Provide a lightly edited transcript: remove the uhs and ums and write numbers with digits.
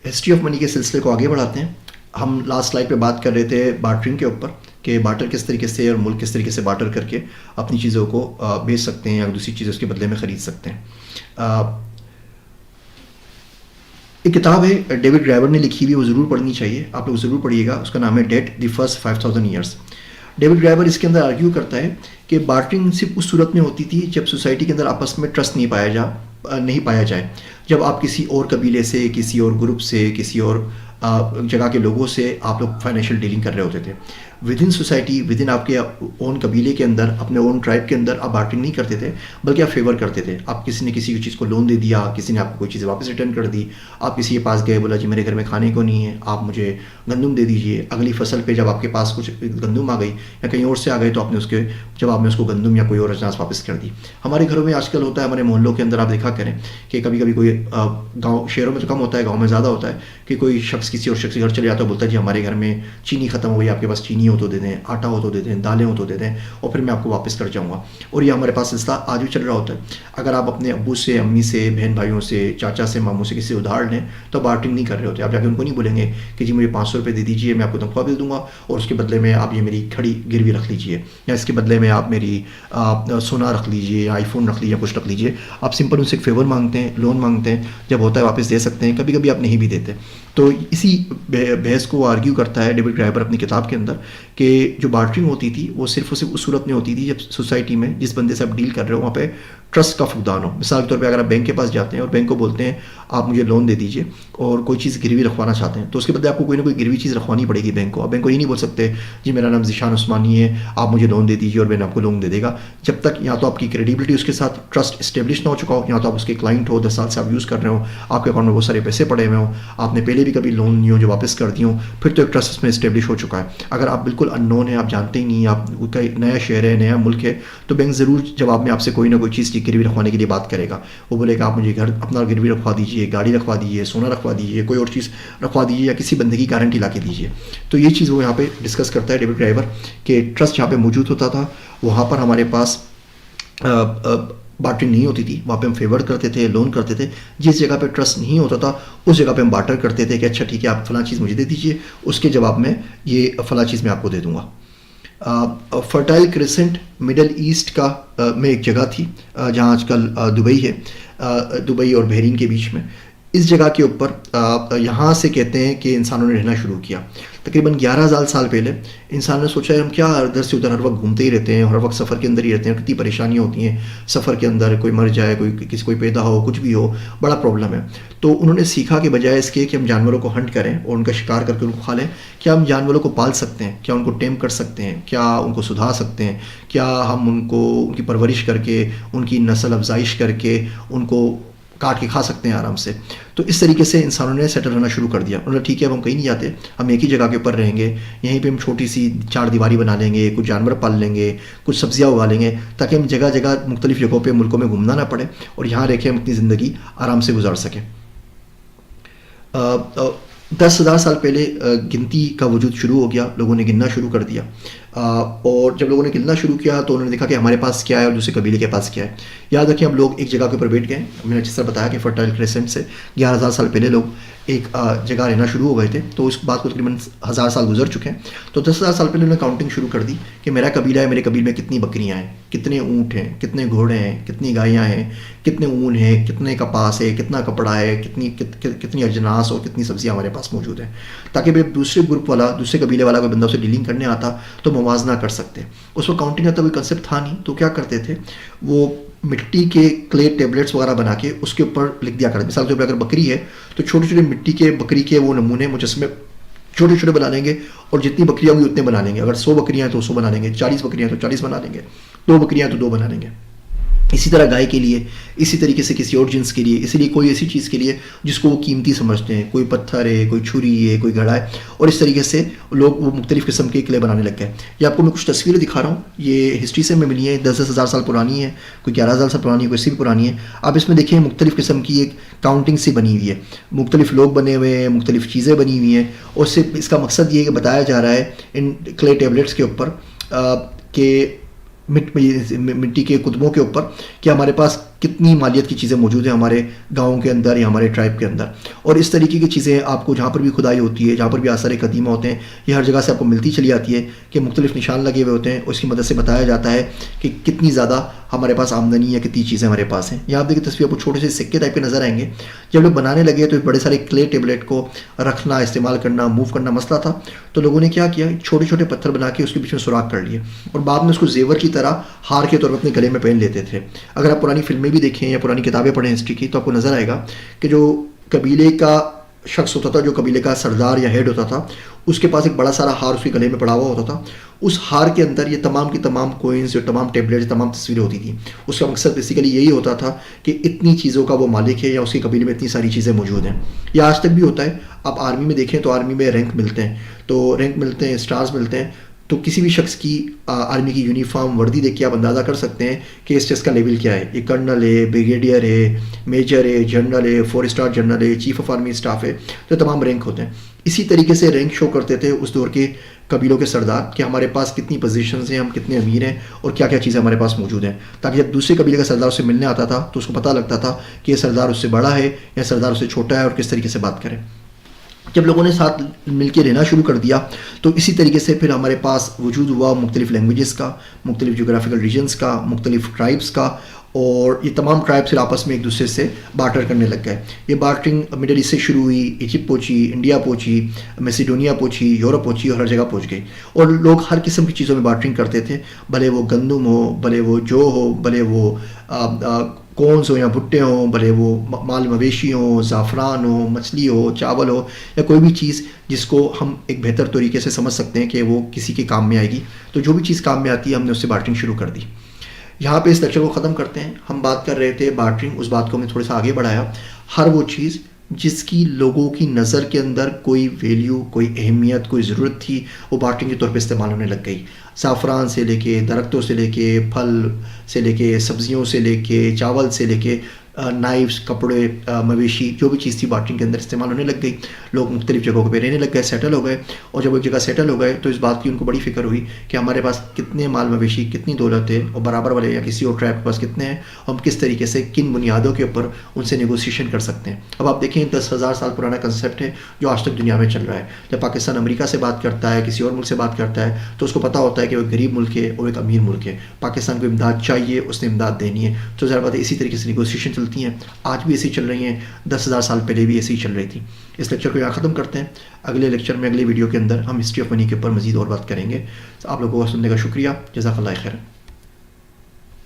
History of money کے سلسلے کو آگے بڑھاتے ہیں. ہم لاسٹ سلائڈ پہ بات کر رہے تھے بارٹرنگ کے اوپر کہ بارٹر کس طریقے سے اور ملک کس طریقے سے بارٹر کر کے اپنی چیزوں کو بیچ سکتے ہیں یا دوسری چیزیں اس کے بدلے میں خرید سکتے ہیں. ایک کتاب ہے ڈیوڈ گرائبر نے لکھی ہوئی، وہ ضرور پڑھنی چاہیے، آپ لوگ ضرور پڑھیے گا. اس کا نام ہے debt the first 5000 years. David Graeber اس کے اندر آرگیو کرتا ہے کہ بارٹرنگ صرف اس صورت میں ہوتی تھی جب سوسائٹی کے اندر آپس میں ٹرسٹ نہیں پایا جائے. جب آپ کسی اور قبیلے سے، کسی اور گروپ سے، کسی اور جگہ کے لوگوں سے آپ لوگ فائنینشیل ڈیلنگ کر رہے ہوتے تھے. With in society, with in آپ کے اون قبیلے کے اندر، اپنے اون ٹرائب کے اندر آپ بارٹرنگ نہیں کرتے تھے، بلکہ آپ فیور کرتے تھے. آپ کسی نے کسی چیز کو لون دے دیا، کسی نے آپ کو کوئی چیز واپس ریٹرن کر دی، آپ کسی کے پاس گئے، بولا جی میرے گھر میں کھانے کو نہیں ہے، آپ مجھے گندم دے دیجیے. اگلی فصل پہ جب آپ کے پاس کچھ گندم آ گئی یا کہیں اور سے آ گئے تو آپ نے اس کے جواب میں اس کو گندم یا کوئی اور اجناس واپس کر دی. ہمارے گھروں میں آج کل ہوتا ہے، ہمارے محلوں کے اندر آپ دیکھا کریں کہ کبھی کبھی کوئی گاؤں، شہروں میں تو کم ہوتا ہے، گاؤں میں زیادہ ہوتا ہے کہ کوئی شخص کسی اور شخص کے گھر چلے جاتا ہے، بولتا ہے جی ہمارے گھر میں چینی ختم ہو گئی، آپ کے پاس چینی ہو تو دے دیں، آٹا ہو تو دے دیں، دالیں ہو تو دے دیں، اور پھر میں آپ کو واپس کر جاؤں گا. اور یہ ہمارے پاس سلسلہ آج بھی چل رہا ہوتا ہے. اگر آپ اپنے ابو سے، امی سے، بہن بھائیوں سے، چاچا سے، ماموں سے کسی سے ادھار لیں تو بارٹرنگ نہیں کر رہے ہوتے. آپ جا کے ان کو نہیں بولیں گے کہ جی مجھے 500 روپے دے دیجیے، میں آپ کو تنخواہ بھی دوں گا اور اس کے بدلے میں آپ یہ میری کھڑی گروی رکھ لیجیے، یا اس کے بدلے میں آپ میری سونا رکھ لیجیے، یا آئی فون رکھ لیجیے، یا کچھ رکھ لیجیے. آپ سمپل ان سے ایک فیور مانگتے ہیں، لون مانگتے ہیں، جب ہوتا ہے واپس دے سکتے ہیں، کبھی کبھی آپ نہیں بھی دیتے. تو اسی بحث کو آرگیو کرتا ہے ڈیوڈ گرائبر اپنی کتاب کے اندر کہ جو بارٹرنگ ہوتی تھی وہ صرف اور صرف اس صورت میں ہوتی تھی جب سوسائٹی میں جس بندے سے آپ ڈیل کر رہے ہو وہاں پہ ٹرسٹ کا فقدان ہو. مثال کے طور پہ اگر آپ بینک کے پاس جاتے ہیں اور بینک کو بولتے ہیں آپ مجھے لون دے دیجیے اور کوئی چیز گروی رکھوانا چاہتے ہیں، تو اس کے بدلے آپ کو کوئی نہ کوئی گروی چیز رکھوانی پڑے گی بینک کو. آپ بینک کو یہ نہیں بول سکتے جی میرا نام ذیشان عثمانی ہے، آپ مجھے لون دے دیجیے اور میں نے آپ کو لون دے دے گا، جب تک یا تو آپ کی کریڈیبلٹی اس کے ساتھ ٹرسٹ اسٹیبلش نہ ہو چکا ہو، یا تو آپ اس کے کلائنٹ ہو، 10 سال سے آپ یوز کر رہے ہو، آپ کے اکاؤنٹ میں بہت سارے پیسے پڑے ہوئے ہوں، آپ نے پہلے بھی کبھی لون لیے ہوں جو واپس کر دی ہوں، پھر تو ایک ٹرسٹ اس میں اسٹیبلش ہو چکا ہے. اگر آپ بالکل ان نون ہیں، آپ جانتے ہی نہیں، آپ کا نیا شہر ہے، نیا ملک ہے، تو بینک ضرور جواب میں آپ سے کوئی نہ کوئی چیز کی گروی رکھوانے کے لیے بات کرے گا. وہ بولے گا آپ مجھے گھر اپنا گروی رکھوا دیجیے، گاڑی رکھوا دیجیے، سونا رکھوا دیجیے، کوئی اور چیز رکھوا دیجیے، یا کسی بندے کی گارنٹی لا کے دیجیے. تو یہ چیز وہ یہاں پہ ڈسکس کرتا ہے ڈیوڈ گرائبر کہ ٹرسٹ جہاں پہ موجود ہوتا تھا وہاں پر ہمارے پاس بارٹرنگ نہیں ہوتی تھی، وہاں پہ ہم فیور کرتے تھے، لون کرتے تھے. جس جگہ پہ ٹرسٹ نہیں ہوتا تھا اس جگہ پہ ہم بارٹر کرتے تھے کہ اچھا ٹھیک ہے آپ فلاں چیز مجھے دے دیجیے، اس کے جواب میں یہ فلاں چیز میں آپ کو دے دوں گا. فرٹائل کریسنٹ مڈل ایسٹ کا میں ایک جگہ تھی جہاں آج کل دبئی ہے، دبئی اور بحرین کے بیچ میں. اس جگہ کے اوپر یہاں سے کہتے ہیں کہ انسانوں نے رہنا شروع کیا. تقریباً 11,000 سال پہلے انسان نے سوچا ہے ہم کیا ادھر سے ادھر ہر وقت گھومتے ہی رہتے ہیں، ہر وقت سفر کے اندر ہی رہتے ہیں، کتنی پریشانیاں ہوتی ہیں سفر کے اندر، کوئی مر جائے، کوئی پیدا ہو، کچھ بھی ہو، بڑا پرابلم ہے. تو انہوں نے سیکھا کہ بجائے اس کے کہ ہم جانوروں کو ہنٹ کریں اور ان کا شکار کر کے ان کو کھا لیں، کیا ہم جانوروں کو پال سکتے ہیں، کیا ان کو ٹیم کر سکتے ہیں، کیا ان کو سدھا سکتے ہیں، کیا ہم ان کی پرورش کر کے، ان کی نسل افزائش کر کے ان کو کاٹ کے کھا سکتے ہیں آرام سے. تو اس طریقے سے انسانوں نے سیٹل ہونا شروع کر دیا. انہوں نے ٹھیک ہے اب ہم کہیں نہیں جاتے، ہم ایک ہی جگہ کے اوپر رہیں گے، یہیں پہ ہم چھوٹی سی 4 دیواری بنا لیں گے، کچھ جانور پال لیں گے، کچھ سبزیاں اگا لیں گے، تاکہ ہم جگہ جگہ مختلف جگہوں پہ ملکوں میں گھومنا نہ پڑے اور یہاں رہ کے ہم اپنی زندگی آرام سے گزار سکیں. 10,000 سال پہلے گنتی کا وجود شروع ہو گیا، لوگوں نے گننا شروع کر دیا. اور جب لوگوں نے گننا شروع کیا تو انہوں نے دیکھا کہ ہمارے پاس کیا ہے اور دوسرے قبیلے کے پاس کیا ہے. یاد رکھیں اب لوگ ایک جگہ کے اوپر بیٹھ گئے. میں نے جس طرح بتایا کہ فرٹائل کریسنٹ سے 11,000 سال پہلے لوگ ایک جگہ رہنا شروع ہو گئے تھے، تو اس بات کو تقریباً 1,000 سال گزر چکے ہیں. تو 10,000 سال پہلے انہوں نے کاؤنٹنگ شروع کر دی کہ میرا قبیلہ ہے، میرے قبیلے میں کتنی بکریاں ہیں، کتنے اونٹ ہیں، کتنے گھوڑے ہیں، کتنی گائیاں ہیں، کتنے اون ہیں، کتنے کپاس ہے، کتنا کپڑا ہے، کتنی اجناس اور کتنی سبزیاں ہمارے پاس موجود ہیں، تاکہ پھر دوسرے گروپ والا، دوسرے قبیلے والا کوئی بندہ اسے ڈیلنگ کرنے آتا تو موازنہ کر سکتے. اس وقت کاؤنٹنگ کا کوئی کنسیپٹ تھا نہیں، تو کیا کرتے تھے وہ مٹی کے کلے ٹیبلٹس وغیرہ بنا کے اس کے اوپر لکھ دیا کرتے. مثال کے طور پہ اگر بکری ہے تو چھوٹے چھوٹے مٹی کے بکری کے وہ نمونے مجسمے چھوٹے چھوٹے بنا لیں گے اور جتنی بکریاں ہوں گی اتنے بنا لیں گے. اگر 100 بکریاں ہیں تو 100 بنا لیں گے، 40 بکریاں ہیں تو 40 بنا لیں گے، 2 بکریاں ہیں تو 2 بنا لیں گے. اسی طرح گائے کے لیے، اسی طریقے سے کسی اور جنس کے لیے، اسی لیے کوئی ایسی چیز کے لیے جس کو وہ قیمتی سمجھتے ہیں، کوئی پتھر ہے، کوئی چھری ہے، کوئی گھڑا ہے، اور اس طریقے سے لوگ وہ مختلف قسم کے قلعے بنانے لگ گئے. یہ آپ کو میں کچھ تصویریں دکھا رہا ہوں، یہ ہسٹری سے میں ملی ہے، 10,000 سال پرانی ہے، کوئی 11,000 سال پرانی ہے، کوئی 80 بھی پرانی ہے. آپ اس میں دیکھیں مختلف قسم کی ایک کاؤنٹنگ سی بنی ہوئی ہے، مختلف لوگ بنے ہوئے ہیں، مختلف چیزیں بنی ہوئی ہیں، اور صرف اس کا مقصد یہ ہے کہ بتایا جا رہا ہے ان کلے ٹیبلٹس کے اوپر کہ مٹی کے کتبوں کے اوپر کہ ہمارے پاس کتنی مالیت کی چیزیں موجود ہیں ہمارے گاؤں کے اندر یا ہمارے ٹرائب کے اندر. اور اس طریقے کی چیزیں آپ کو جہاں پر بھی کھدائی ہوتی ہے, جہاں پر بھی آثار قدیمہ ہوتے ہیں, یہ ہر جگہ سے آپ کو ملتی چلی آتی ہے کہ مختلف نشان لگے ہوئے ہوتے ہیں, اور اس کی مدد سے بتایا جاتا ہے کہ کتنی زیادہ ہمارے پاس آمدنی یا کتنی چیزیں ہمارے پاس ہیں. یہاں آپ دیکھیں تصویر, آپ کو چھوٹے سے سکے ٹائپ کے نظر آئیں گے. جب لوگ بنانے لگے تو بڑے سارے کلے ٹیبلٹ کو رکھنا, استعمال کرنا, موو کرنا مسئلہ تھا, تو لوگوں نے کیا کیا, چھوٹے چھوٹے پتھر بنا کے اس کے بیچ میں سوراخ کر لیے, اور بعد میں اس کو زیور کی طرح ہار کے طور پر اپنے گلے میں پہن لیتے تھے. اگر آپ پرانی فلمیں بھی دیکھیں یا پرانی کتابیں پڑھیں ہسٹری کی, تو آپ کو نظر آئے گا کہ جو قبیلے کا شخص ہوتا تھا, جو قبیلے کا سردار یا ہیڈ ہوتا تھا, اس کے پاس ایک بڑا سارا ہار اس کے گلے میں پڑا ہوا ہوتا تھا. اس ہار کے اندر یہ تمام کی تمام کوئنز, جو تمام ٹیبلٹ, تمام تصویریں ہوتی تھیں. اس کا مقصد بیسیکلی یہی ہوتا تھا کہ اتنی چیزوں کا وہ مالک ہے, یا اس کے قبیلے میں اتنی ساری چیزیں موجود ہیں. یہ آج تک بھی ہوتا ہے. آپ آرمی میں دیکھیں تو آرمی میں رینک ملتے ہیں, تو رینک ملتے ہیں, اسٹارز ملتے ہیں. تو کسی بھی شخص کی آرمی کی یونیفارم وردی دیکھ کے آپ اندازہ کر سکتے ہیں کہ اس چیز کا لیول کیا ہے. یہ کرنل ہے, بریگیڈیئر ہے, میجر ہے, جنرل ہے, 4 اسٹار جنرل ہے, چیف آف آرمی اسٹاف ہے. تو تمام رینک ہوتے ہیں. اسی طریقے سے رینک شو کرتے تھے اس دور کے قبیلوں کے سردار کہ ہمارے پاس کتنی پوزیشنز ہیں, ہم کتنے امیر ہیں, اور کیا کیا چیزیں ہمارے پاس موجود ہیں, تاکہ جب دوسرے قبیلے کا سردار اسے ملنے آتا تھا تو اس کو پتہ لگتا تھا کہ یہ سردار اس سے بڑا ہے یا سردار اس سے چھوٹا ہے, اور کس طریقے سے بات کریں. جب لوگوں نے ساتھ مل کے رہنا شروع کر دیا تو اسی طریقے سے پھر ہمارے پاس وجود ہوا مختلف لینگویجز کا, مختلف جغرافیکل ریجنز کا, مختلف ٹرائبس کا, اور یہ تمام ٹرائبس پھر آپس میں ایک دوسرے سے بارٹر کرنے لگ گئے. یہ بارٹرنگ مڈل ایسٹ سے شروع ہوئی, ایجپٹ پہنچی, انڈیا پہنچی, میسیڈونیا پہنچی, یورپ پہنچی, اور ہر جگہ پہنچ گئی. اور لوگ ہر قسم کی چیزوں میں بارٹرنگ کرتے تھے, بھلے وہ گندم ہو, بھلے وہ جو ہو, بھلے وہ کونس ہو یا بھٹے ہوں, بھلے وہ مال مویشی ہوں, زعفران ہو, مچھلی ہو, چاول ہو, یا کوئی بھی چیز جس کو ہم ایک بہتر طریقے سے سمجھ سکتے ہیں کہ وہ کسی کے کام میں آئے گی. تو جو بھی چیز کام میں آتی ہے ہم نے اس سے بارٹرنگ شروع کر دی. یہاں پہ اس لیکچر کو ختم کرتے ہیں. ہم بات کر رہے تھے بارٹرنگ, اس بات کو ہم نے تھوڑا سا آگے بڑھایا. ہر وہ چیز جس کی لوگوں کی نظر کے اندر کوئی ویلیو, کوئی اہمیت, کوئی ضرورت تھی, وہ بارٹرنگ کے طور پہ استعمال ہونے لگ گئی. زعفران سے لے کے, درختوں سے لے کے, پھل سے لے کے, سبزیوں سے لے کے, چاول سے لے کے, نائفس, کپڑے, مویشی, جو بھی چیز تھی بارٹرنگ کے اندر استعمال ہونے لگ گئی. لوگ مختلف جگہوں پہ رہنے لگ گئے, سیٹل ہو گئے, اور جب ایک جگہ سیٹل ہو گئے تو اس بات کی ان کو بڑی فکر ہوئی کہ ہمارے پاس کتنے مال مویشی, کتنی دولت ہے, اور برابر والے یا کسی اور ٹرائب کے پاس کتنے ہیں, ہم کس طریقے سے کن بنیادوں کے اوپر ان سے نیگوسیشن کر سکتے ہیں. اب آپ دیکھیں 10,000 سال پرانا کنسیپٹ ہے جو آج تک دنیا میں چل رہا ہے. جب پاکستان امریکہ سے بات کرتا ہے, کسی اور ملک سے بات کرتا ہے, تو اس کو پتہ ہوتا ہے کہ وہ ایک غریب ملک ہے اور ایک امیر ملک ہے. پاکستان کو امداد چاہیے, اس نے امداد دینی ہے. تو ظاہر بات ہے اسی طریقے سے نیگوسیشن چلتی ہیں. آج بھی ایسی چل رہی ہیں, 10,000 سال پہلے بھی ایسی ہی چل رہی تھی. اس لیکچر کو یہاں ختم کرتے ہیں. اگلے لیکچر میں, اگلے ویڈیو کے اندر ہم ہسٹری آف منی کے اوپر مزید اور بات کریں گے. آپ لوگوں کو سننے کا شکریہ. جزاک اللہ خیر.